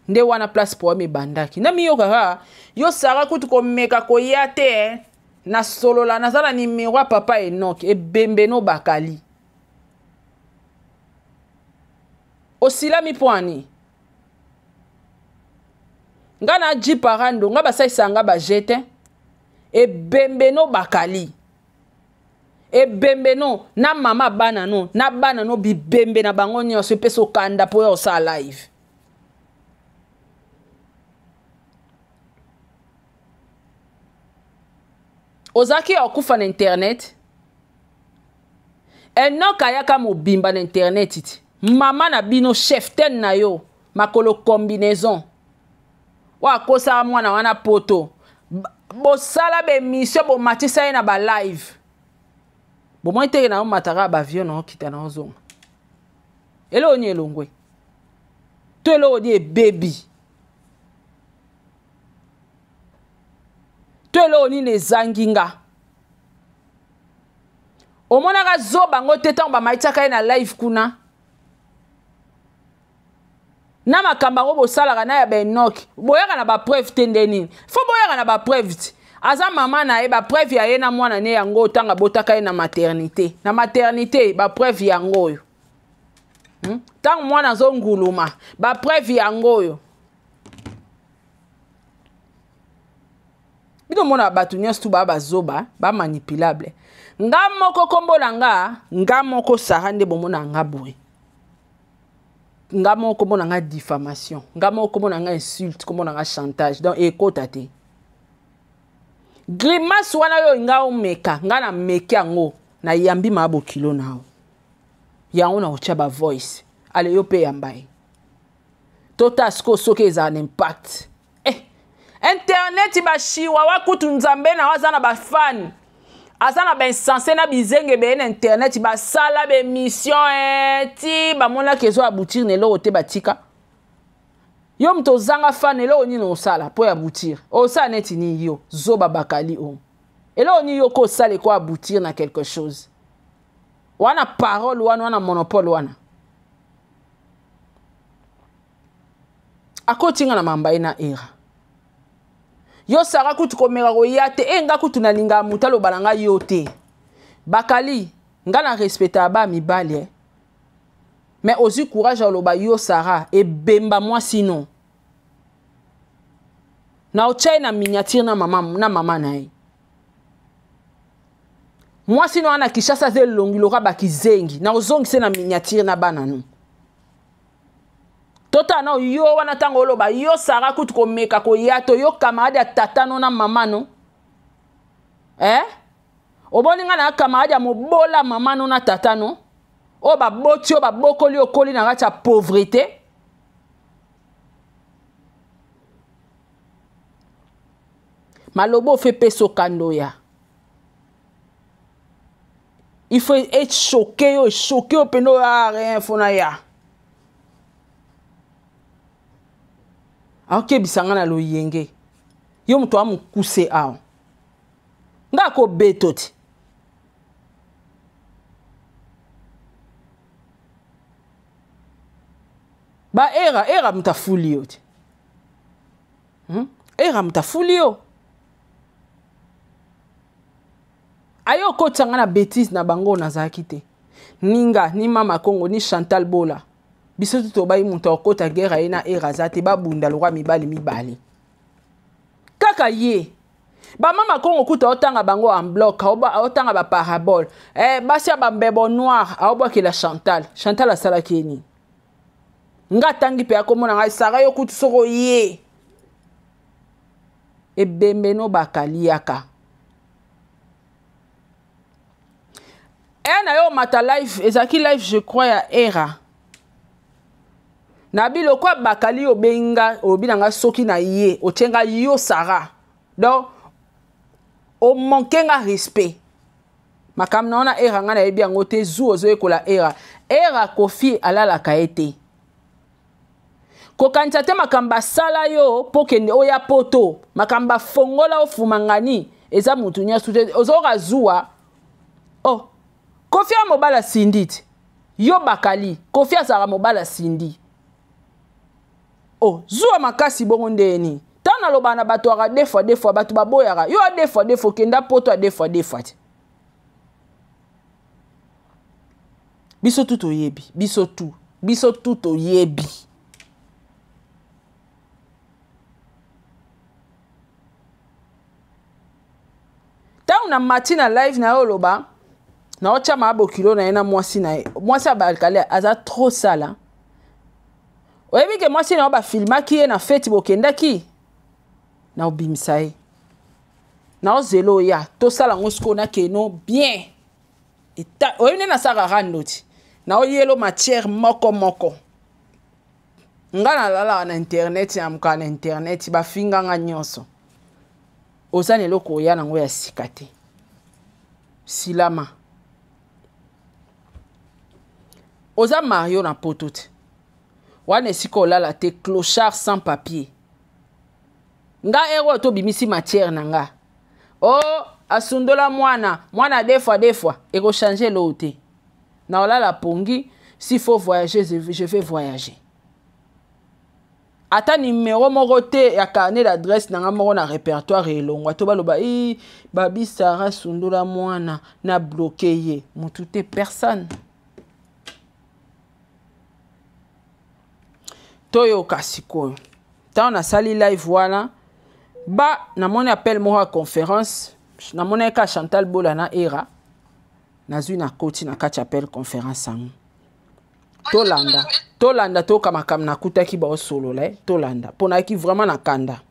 nde wana place pour me bandaki na mi yo kaka yo sara kutu ko meka ko yate na solo la nazala numéro papa Enoch e bembe no bakali osila mi poani nga na ji parando nga basaisa nga ba jete e bembe no bakali e bembe no na mama bana no bi bembe na bango nyonso peso kanda po yo sa live ozaki okufa na internet Enoch ayaka mobimba na internet iti mama na bino chef ten na yo makolo combinaison wa kosa mwana wana poto bosala be mission bo matisa ye na ba live bo mo iteke na mataka ba avion na okita na ozonga elo ni elongwe to elo di baby to elo ni ne zanginga omona ka zoba ngote tango ba maitaka ye na live kuna na makamba ngo bosalaka na ya Enoch boyaka na ba preuve tendeni fo boyaka na ba preuve aza mama na ye ba preuve ya ye na mwana ne yango tanga botaka ye na maternité ba preuve yango yo tango mwana zo nguluma ba preuve yango yo bino mona batu nyonso tu ba zoba ba manipulable nga moko kombola nga moko Sara nde bomona nga boye nga moko komona nga diffamation nga moko komona nga insulte komona nga chantage donc ekota te grimace wana yo nga omeka nga na meki yango na yambi mabo kilo nao yango na ocha ba voice ale yo pe yambai tota sko soke eza un impact internet ba shiwa wakutu nzambe na wazana ba fan azana ben sensé na bizenge be na internet ba sala be mission ti ba mona kezo aboutir ne lo te batika yo mto zanga fan ne lo ni no sala po aboutir o sa net ni yo zoba bakali o elo ni yo ko sala ko aboutir na quelque chose wana parole wana monopole wana akotinga na mamba ina era yo Sara kutu komeka ko yate nga kutu na linga mutalo balanga yote bakali nga na respecta ba mibale mais aussi courage aloba yo Sara e bemba moi sinon na ochai na miniature na mama na ye moi sinon ana kishasa ze longi loka bakizengi na ozongi se na miniature na bana no tota na yo wana tango oloba yo Sara kutu komeka ko yato yo camarade ya tata no na mama no oboni nga na camarade ya mobola mama no na tata no o ba boti o ba bokoli okoli na kati ya pauvreté malobo fait peso kandoya il faut être choqué au peno rien fona ya aoke bisanga na loyenge yo mto amukuse ao nga ko betoti ba era mtafuli yo era mtafuli yo ayo ko tsanga na bêtise na bango na zakite ninga ni mama Kongo ni Chantal Bola biso to bayi muto okota guerre ina era zate babunda lokwa mibali kaka ye ba mama Kongo kuta otanga bango en bloc otanga ba parabole basi ba mbebo noir aobwa ke la Chantal asala keni nga tangi pe akomona ngai Sara yo kutu soko ye e bembe no bakaliaka na yo mata live ezaki live je crois ya era na bilo kwa bakali obenga obinanga soki na ye otenga yo Sara donc o manquenga respect makam naona era nga na yebi yango te zu ozo ekola era kofi alala kaete kokanisa te makamba sala yo pokende oya poto makamba fongola ofumangani eza mutu nyonso te ozoka zuwa Oh, Kofi a mobala sindit. Yo bakali, Kofi a sara mobala sindi. Oh, zuwa makasi bongo ndeni. Tana loba na bato ara deux fois bato baboyara. Yo a deux fois kenda poto a deux fois. Biso tout oyebi, biso tout oyebi. Ta una matina live na yo loba. Na ocha maabo kilo na ena mwasi na ye. Mwasi abalkale aza trop sala. Oyebi ke mwasi na oba filma ki ye na feti bokenda ki. Na obimisa ye. Na ozelo ya. To sala ngosko na keno bien. Oyebi na sara randoti. Na oyelo matière moko. Nga na lala na internet ya mka na internet. Ba finga nga nyonso. Ozane loko ya na ngo ya sikate. Silama. Oza Mario na potote. Wane siko lala te clochard sans papier. Nga ero to bimisi matière na nga. Oh, asundola mwana deux fois. Ego changer l'autre. Na olala pongi, s'il faut voyager, je vais voyager. Ata numéro moko te ya carnet d'adresse na nga moko na répertoire elongwa to baloba babi Sarah sundola mwana na bloqué ye. Mutu te personne. Toyo kasiko. Ta on a sali live wana. Ba na mon appel moko conférence. Na mon ka Chantal Bola na era. Na zui na koti na kati appel conférence sang. Tolanda to kama na kuta ki ba solo le. Tolanda. Pona ki vraiment na kanda.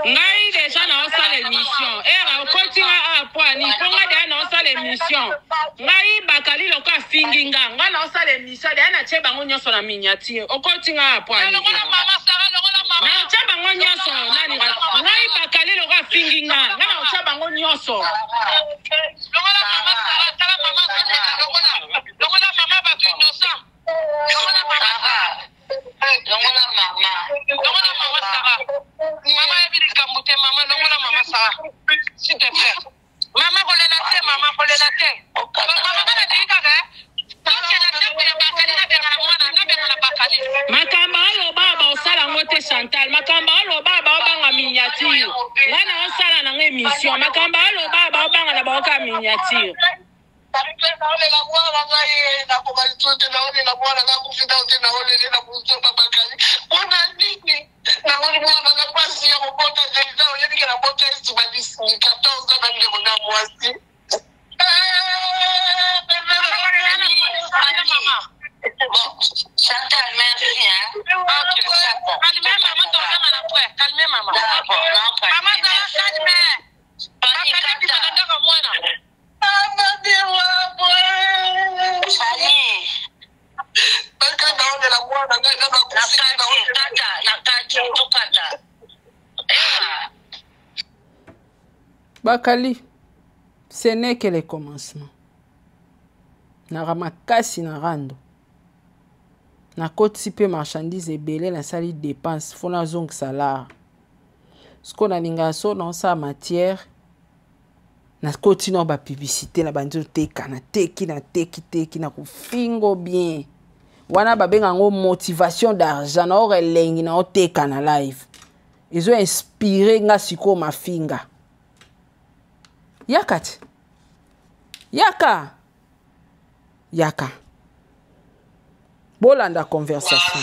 Ngai déjà na osala émission. Era okotinga apwani ponga de na osala émission. Ngai bakali loka finginga. Nga na osala émission de na cheba ngo nyonso na miniature. Okotinga apwani. Longola mama Sarah, longola mama. Na cheba ngo nyonso nani ga. Ngai bakali loka finginga. Nga na cheba ngo nyonso. Longola mama Sarah, tala mama Sarah, longola. Longola mama ba tu innocent. Longola mama Sarah. Longola mama. Longola mama Sarah. Mama ebirika mute mama longola mama Sarah. S'il te plaît. Mama kolelate mama kolelate. Mama bana dika ke. Toke na tepu ya bakali na benga mwana na benga na bakali. Makamba alo baba osala ngote Chantal. Makamba alo baba obanga miniature. Ngana osala na émission. Makamba alo baba obanga na baoka miniature. Chantal, merci. Calmez maman, calmez maman. Maman, Bakali, ce n'est que le commencement. Na ramakasi na rando. Na koti pe marchandise ebele na sali dépense fona zong salaire. Sko na linga so na sa matière na koti no ba publicité na banzo teka na teki na kufingo bien. Wana ba benga ngo motivation d'argent na ore lengi na oteka na live. Ils ont inspiré nga siko mafinga. Yakati. Yaka. Bolanda conversation.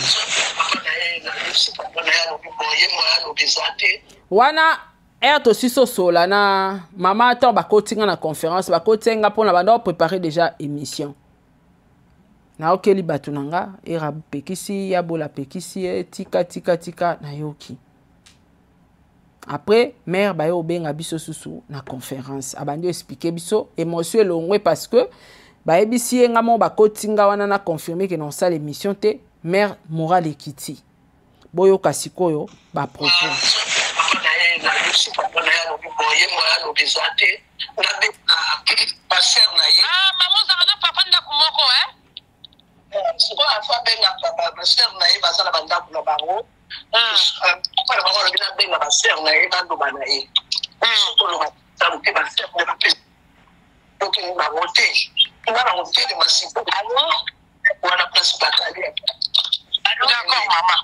Wana to siso sola na mama to ba kotinga na conférence ba kotenga pona ba do préparer déjà émission. Na okeli batunanga era pekisi ya bola pekisi tika na yoki. Après mère ba yo benga biso susu na conférence abandi expliquer biso émotion longwe parce que ba ebisi nga mo ba kotinga wana na confirmer que non ça l'émission te mère morale ekiti boyo kasikoyo ba propos maman ça va papa ndako moko siko afa benga ba sœur na ye bazala banda na bango papa na bango na benga ba sœur na ye bando bana ye siko lo ba ke ba sœur na pe donc ni ba voté na ba voté de masipo alors wana place Bakali d'accord maman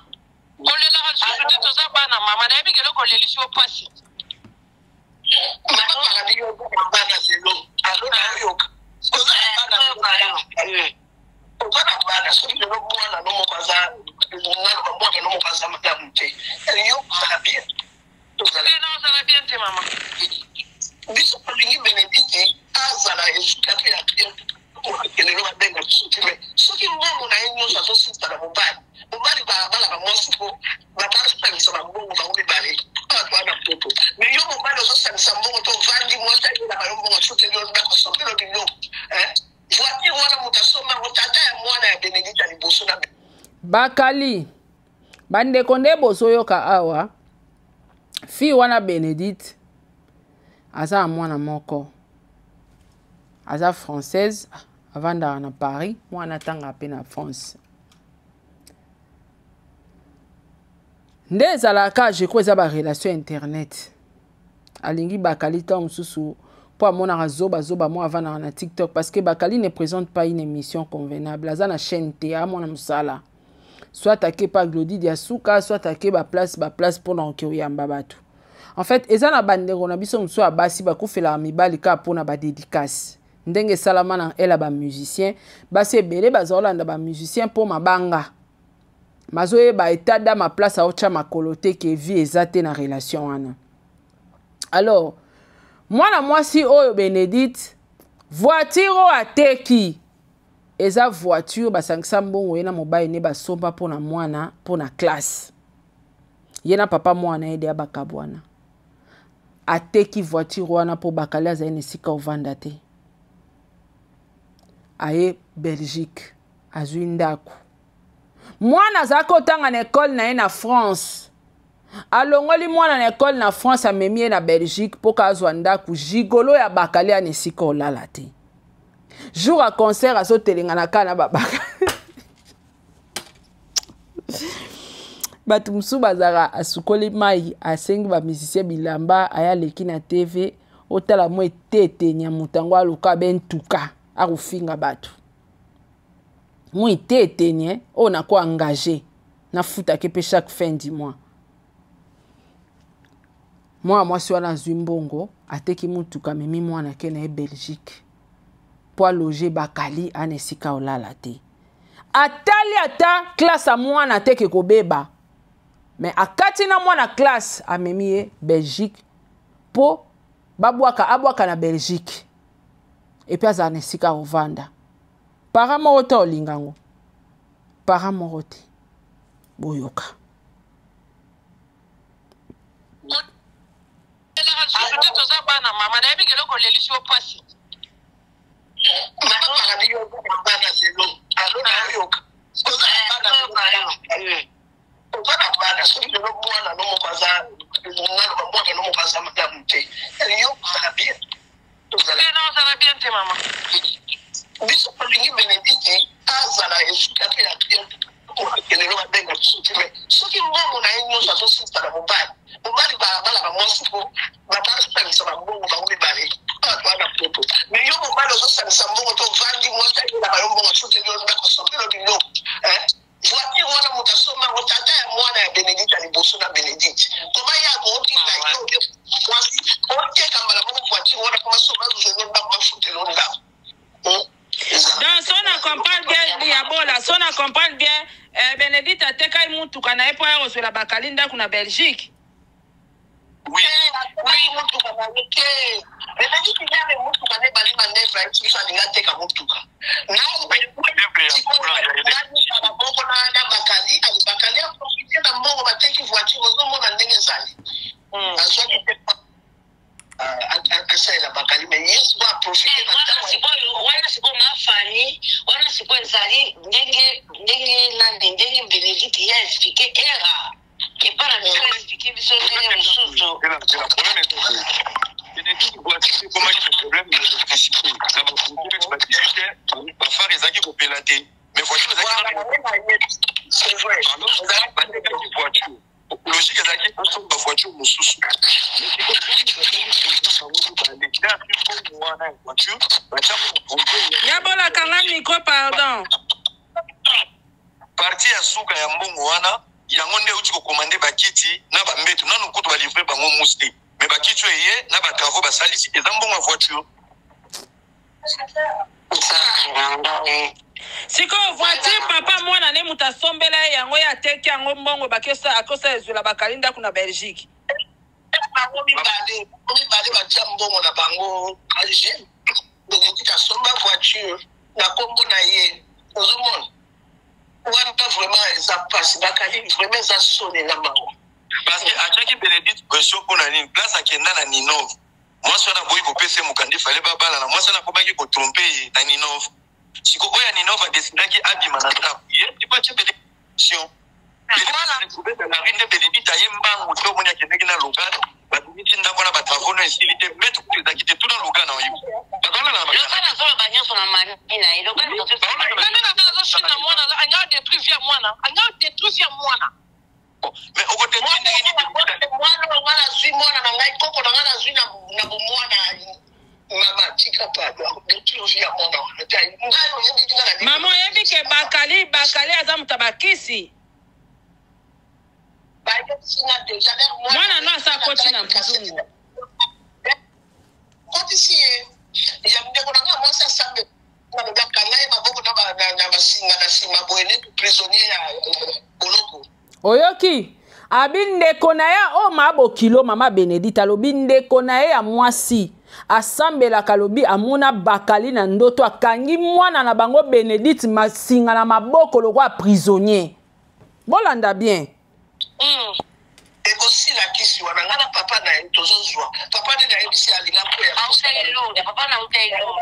kolela ka tout ça bana mama na bikelo koleli si opasi mama Bakali yo bana lelo alors na yo ko za bana Ozana bana so le mwana no mokaza ngalo mwana no mokaza madame te yo ça bien non ça va bien te maman biso lingi Benedite azala esukape ya client ko kelelo babenga sutime soki mbongo na yenyo so sita na mobali ba mwasipo ba parle ça ba mbongo ba ubale pas na poto mais yo mobali so sa mbongo to vandi mwata ila ba mbongo sutime yo ba ko so le bilio voiture wana mutasoma utata ya mwana ya Benedita liboso na Bakali bandeko nde bozoyoka awa fi wana Benedite aza mwana moko aza française avanda na Paris mwana tanga pe na France nde ezalaka je crois eza ba relation internet alingi Bakali ta mususu pour mon zoba moi avant na TikTok parce que Bakali ne présente pas une émission convenable. Aza na chaîne TA mon musala. Soit attaqué par Glody Diasuka, soit attaqué ba place pour na yamba batu. En fait, eza na bandero na biso muso abasi ba ko fela mibali ka pour na ba dédicace. Ndenge salama na ela ba musicien, ba se belé ba zolanda ba musicien pour mabanga. Mazoye ba état da ma place a ocha makolote ke vie ezate na relation wana. Alors moi si oyo Benedite voiture ateki eza voiture basangisa mbongo yena mobile ne basomba pona mwana pona classe yena papa mwana ede abakabwana ateki voiture wana po Bakali aza ene sika ovanda te aye Belgique azwi ndako mwana azaka otanga na école na ye na France alongoli mwana na école na France amemie na Belgique pour kazwa ndaku jigolo ya Bakali anesika olala te jour à concert azotelenga na kana babaka batu musu bazara asukoli mai asengi ba musicien bilamba aya leki na TV otala mo etete nya mutango aluka bentuka akufinga batu mo etete nye ona ko engagé na futa ke pe chaque fin du mois moi si wana zwi mbongo ateki mutuka memi mwana ke na Belgique pour loger Bakali anesika olala te atali ata classe a mwana ateke kobeba mais akati na mwana classe amemi Belgique po abwaka na Belgique et puis aza anesika ovanda para moko te olingango para moko te boyoka mama na bikelo koleli si opasi mama Bakali yo bana lelo alors na yo ozana bana so le mwana no mokaza mwana no mokaza madame te yo ça bien non ça va bien te mama biso lingi Benedite azala esukape ya client ko kelelo babenga sutime soki mbongo na yenyo so sita na mobali ba mwasipo ba parle ça ba mbongo ba ubale pas na poto mais yo mobali so sa mbongo to vandi mwata ila ba mbongo sote yo na ko sote lo bilio voiture wana mutasoma utata ya mwana ya Benedite liboso na Benedite koma ya ko oti na yo mwasi ote kambala mo voiture wana koma so ba zo ba ba sote lo nga donc si on accompagne bien Diabola, si on accompagne bien Benedite ateka mutuka na epo ya reçoit la Bakali ndako na Belgique. Oui, mutuka na ke. Benedite nyame mutuka ne bali manevra itu sa linga teka mutuka. Na bongo na Bakali, Bakali a profité na bongo bateki voiture zo mona ndenge zali. Azwa ke asa la Bakali mais yes va profiter na wana sipo mafani wana sipo ezali ndenge ndenge Benedite ya expliquer era et pas la même expliquer biso ndenge mususu Benedite voici comment il ba voiture mususu Yabola kanga micro pardon. Parti ya suka ya mbongo wana yango nde uti ko commander bakiti na ba mbeto nanu kutu ba livrer bango musti mais bakiti ye na ba travaux ba salisi eza mbongo voiture. Siko voiture papa mwana ne mutasombela yango ya teke yango mbongo bakosa akosa ezula bakalinda kuna Belgique. Bango mibale batia mbongo na bango Alger. Donc ka somba voiture na kombo na ye ozomona. Wana pas vraiment ça passe bakali vraiment ça sonne na bango. Parce que à chaque Bénédicte pression pour na ni place akenda na Ninove. Moi sona boyi ko pese mukandi fallait babala na moi sona ko baki ko tromper na Ninove. Siko oya Ninove a décidé ki abima na trap. Ye tu pas chebe élection. Bénédicte na rinde Bénédicte ayembango to monya keneki na lugano. Ba dimiti ndako na ba travaux na facilité mettre pour les acquitter tout dans lugano yo. Badona na yo kana zo ba nyoso na manina ilo kana zo na mwana anga détruire mwana mais au côté mwana zui mwana na ngai koko na ngana zui na mwana mama tika pa détruire mwana maman yebi ke bakali aza mutabakisi mwana no asa koti na mpuzungu koti siye ya mdeko na nga mwasa sambe na kangai maboko na basinga na sima boene prisonnier ya boloko oyoki abindeko na ya o mabo kilo mama Benedita lobi ndeko na ya mwasi asambela kalobi amuna bakali na ndoto akangi mwana na bango Benedite masinga na maboko lokwa prisonnier bolanda bien aussi la kisi wana ngana papa na tozozwa papa ne na ebisi alinga ko ya papa na utelo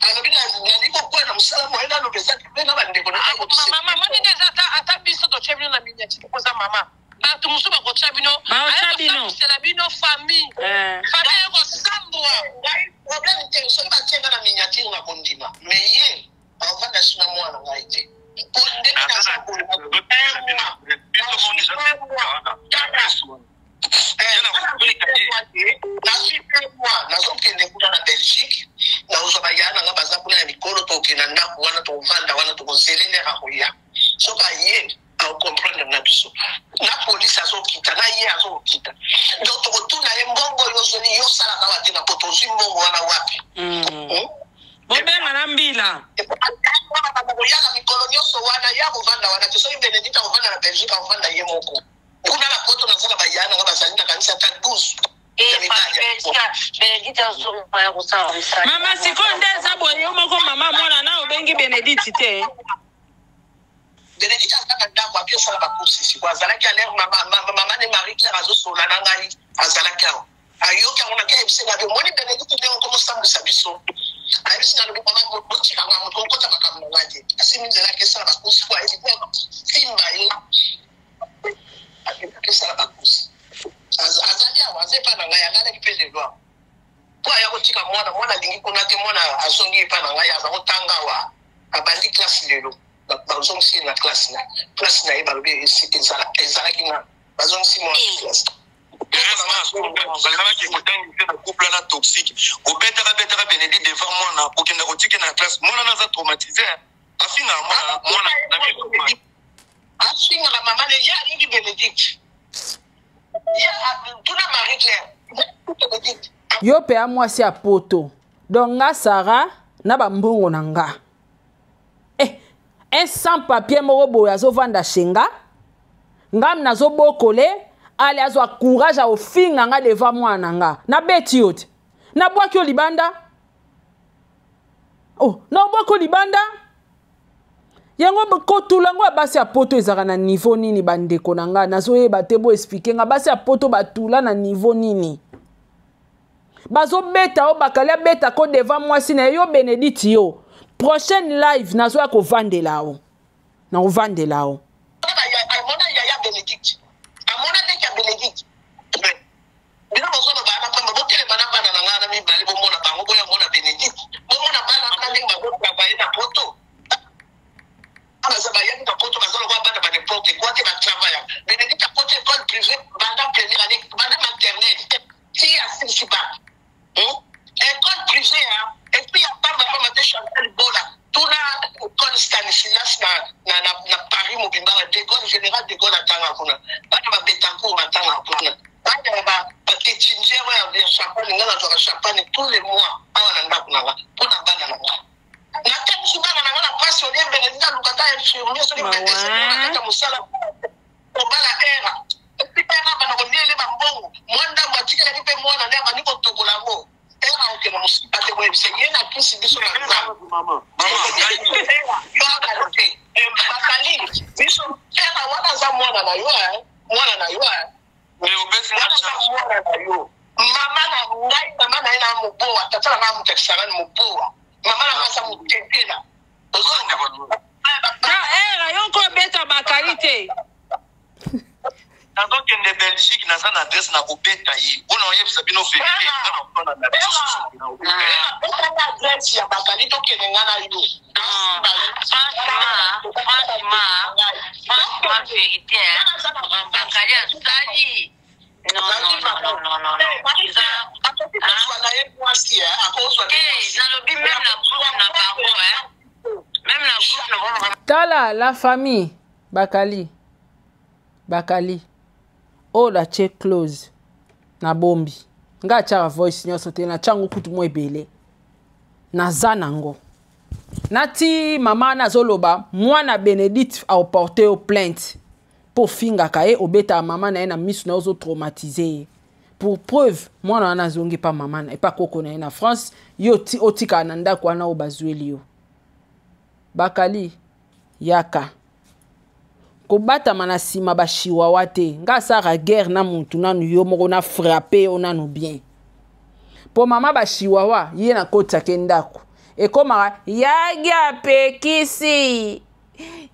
alors que na niko kwa na musala mo ina no pesa na bandeko na ko mama mani déjà ata biso to chebino na minyati ko za mama ba tu musuba ko chabino c'est la bino famille famille ko sambwa problème te so ba tsenga na minyati na kondima mais ye avant na suna mwana ngaite nazokende kuna na Belgique naozwa yana nga baza kuna ya mikolo tokenda ndako wana tovanda wana tokozelelera koya so baye aocomprendre na biso na polisi azokita na ye azokita donc tokotuna ye mbongo yozoli yosalaka wate na poto ozwi mbongo wana wapi bobenga na mbila yaka mikolo nyonso wana ya kovanda wana te soki Benedicte akovanda na Belgique akovanda ye moko kuna na poto nazala bayana nga bazali na kanisa ta 12 mama sikoyo nde eza boye yo moko mama mwana na obengi Benedicte te Benedicte azalaka ndako apiosala bakursi siko azalaki alere mama ne Marie Claire azosola na ngai azalaki awa ayoki yango naki ayebisi na omoni Benedicte nde okomosambwisa biso ayebisi na lobi mama botikanga moto okota makambo na ngai te asimi nzelaki esala bakursi po ayebi simba ye akendaki esala bakursi azali awa aza epa na ngai angalaki mpe lelo po aya kotika mwana alingi kuna te mwana azongi epa na ngai aza kotanga awa abandi klase lelo bazongisi na klase na ye balobi ezalaki nga bazongisi mwana klase bazalaki ekotangisa na couple na toxique obetaka Benedicte devant mwana okenda kotike na classe mwana naza traumatisé afinga mwana afingaka mama ne ya alingi Benedicte tuna Marie Claire yo pe amwasi ya poto donc nga Sarah na bambongo na nga un sans papier moko boye azovanda shenga ngam nazobokole ale azwa courage aofinga nga devant mwana nga na beti yo te na bwaki yo libanda na obwaki yo libanda yango kotula ngo basi ya poto ezaka na niveau nini bandeko na nga nazoyeba te bo expliquer nga basi ya poto batula na niveau nini bazobeta o bakali abeta ko devant mwasi na yo Benedicte yo prochaine live nazoya kovandela o na ovandela o amona ya Benedicte amona ndeke ya Benedicte bino bozono bana pamba bokele bana bana na ngana mibali bomona bango boya mona Benedicte bomona bana na ndenge babota baye na poto bazaba ya na poto bazalo kwa bana ba n'importe quoi te ba travailler Benedicte côté école privée, pendant première année, pendant maternelle, qui a si bas. École privée, et puis il n'y a pas vraiment de Chantal Bola. Tout l'école Stanislas na Paris, Mobimba, l'école générale de Gaulle à Tangakuna. Pas de Betancourt à Tangakuna. Pas de Kétinger, ouais, champagne, on a champagne tous les mois. Pour la banane. Na tani subana na ngana passe au lien Benedita Lukata infirmier sur les médecins na musala obala era pipera bana kondele bambongo mwanda mbatika ni pe mwana na bani ko tokolango era oke na musipate mwe bisenye na kisi biso na mama yo akalote bakali biso era wana za mwana na yo mais obesi na mwana na yo mama na ngai mama na ina muboa tata na mutekisana muboa mama na kasa mutendela yoko beta bakalite donc en Belgique na sana adresse na kobeta yi ona oyebisa bino fe na adresse ya bakalite okenenga na yo franchement vérité bakali asali non Tala la famille Bakali o la check close na bombi nga cha voice nyonso te na changu kutu mo ebele na zanango nati mama na zoloba mwana Benedict a porté au plainte pour finga kae obeta mama na misu na ozo traumatisé pour preuve mwana na zongi pa mama na pa koko na na France yo otika na ndako na obazweli yo Bakali yaka kobata mana sima bashiwa wate nga sara guerre na muntu nanu yo moko na frapper onanu bien po mama bashiwa wa ye na kota kendako ekoma yagi apekisi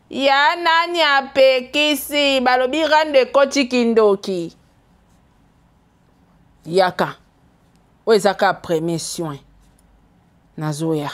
ya nani apekisi balobi rande koti kindoki yaka o ezaka premier soin nazoya